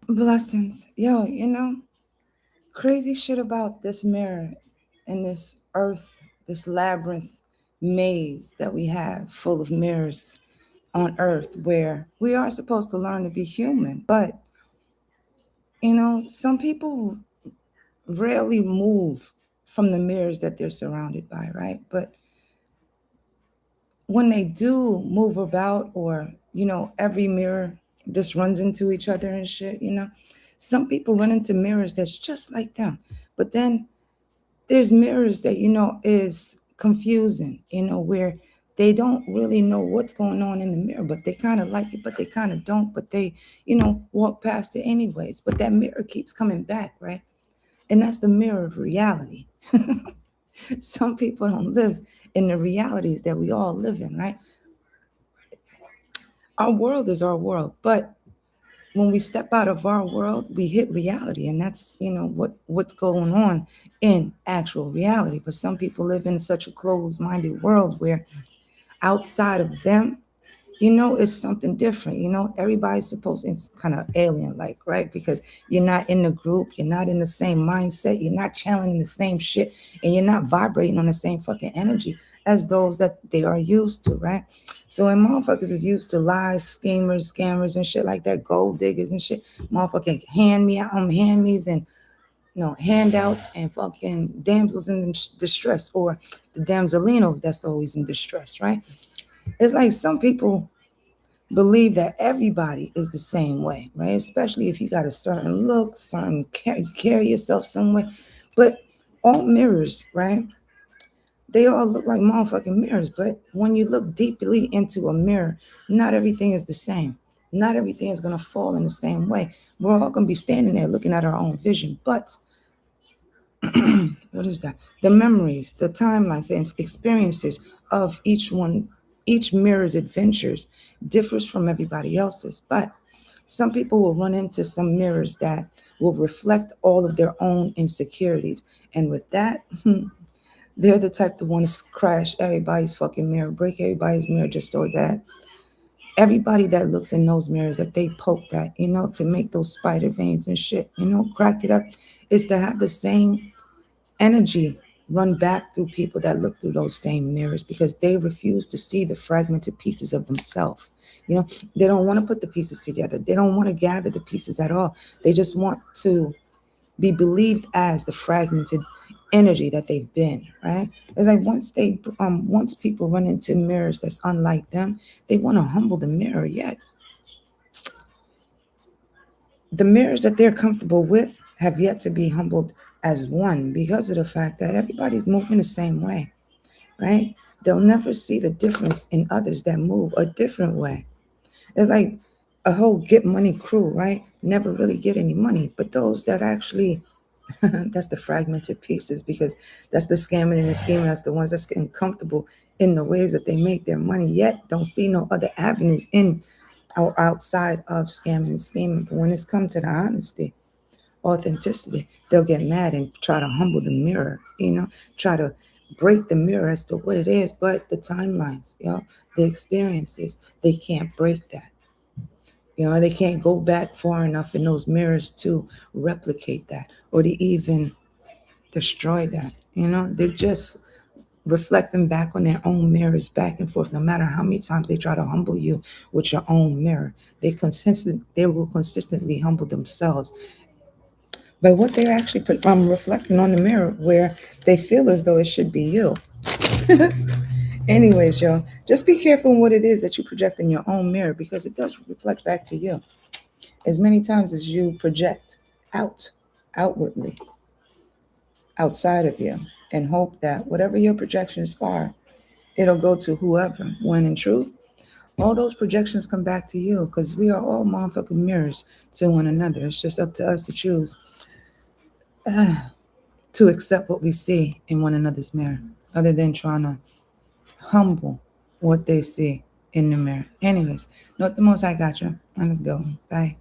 Blessings. Yo, crazy shit about this mirror and this earth, this labyrinth maze that we have full of mirrors on earth where we are supposed to learn to be human. But, some people rarely move from the mirrors that they're surrounded by, right? But when they do move about, or every mirror just runs into each other and shit, some people run into mirrors that's just like them. But then there's mirrors that is confusing, where they don't really know what's going on in the mirror, but they kind of like it, but they kind of don't, but they walk past it anyways. But that mirror keeps coming back, right? And that's the mirror of reality. Some people don't live in the realities that we all live in, right? Our world is our world, but when we step out of our world, we hit reality, and that's what's going on in actual reality. But some people live in such a closed-minded world where outside of them, it's something different. Everybody's supposed, it's kind of alien like, right? Because you're not in the group, you're not in the same mindset, you're not channeling the same shit, and you're not vibrating on the same fucking energy as those that they are used to, right? So when motherfuckers is used to lies, schemers, scammers, and shit like that, gold diggers and shit, motherfucking hand me's and handouts and fucking damsels in distress, or the damselinos that's always in distress, right? It's like some people believe that everybody is the same way, right? Especially if you got a certain look, you carry yourself some way. But all mirrors, right? They all look like motherfucking mirrors. But when you look deeply into a mirror, not everything is the same. Not everything is gonna fall in the same way. We're all gonna be standing there looking at our own vision. But what is that? The memories, the timelines, the experiences of each mirror's adventures differs from everybody else's. But some people will run into some mirrors that will reflect all of their own insecurities. And with that, they're the type to want to crash everybody's fucking mirror, break everybody's mirror, just so that everybody that looks in those mirrors, that they poke that, to make those spider veins and shit, crack it up, is to have the same energy run back through people that look through those same mirrors, because they refuse to see the fragmented pieces of themselves. They don't want to put the pieces together. They don't want to gather the pieces at all. They just want to be believed as the fragmented energy that they've been, right? It's like once people run into mirrors that's unlike them, they want to humble the mirror. Yet the mirrors that they're comfortable with have yet to be humbled as one, because of the fact that everybody's moving the same way, right? They'll never see the difference in others that move a different way. It's like a whole get money crew, right? Never really get any money. But those that actually, that's the fragmented pieces, because that's the scamming and the scheming. That's the ones that's getting comfortable in the ways that they make their money, yet don't see no other avenues in or outside of scamming and scheming. But when it's come to the honesty, authenticity, they'll get mad and try to humble the mirror, try to break the mirror as to what it is. But the timelines, the experiences, they can't break that. They can't go back far enough in those mirrors to replicate that, or to even destroy that. They're just reflecting back on their own mirrors back and forth. No matter how many times they try to humble you with your own mirror, they will consistently humble themselves. But what they're actually reflecting on the mirror, where they feel as though it should be you. Anyways, y'all, just be careful in what it is that you project in your own mirror, because it does reflect back to you as many times as you project out, outwardly, outside of you, and hope that whatever your projections are, it'll go to whoever. When in truth, all those projections come back to you, because we are all motherfucking mirrors to one another. It's just up to us to choose to accept what we see in one another's mirror, other than trying to humble what they see in the mirror. Anyways, note the most I got you. I'm going. Bye.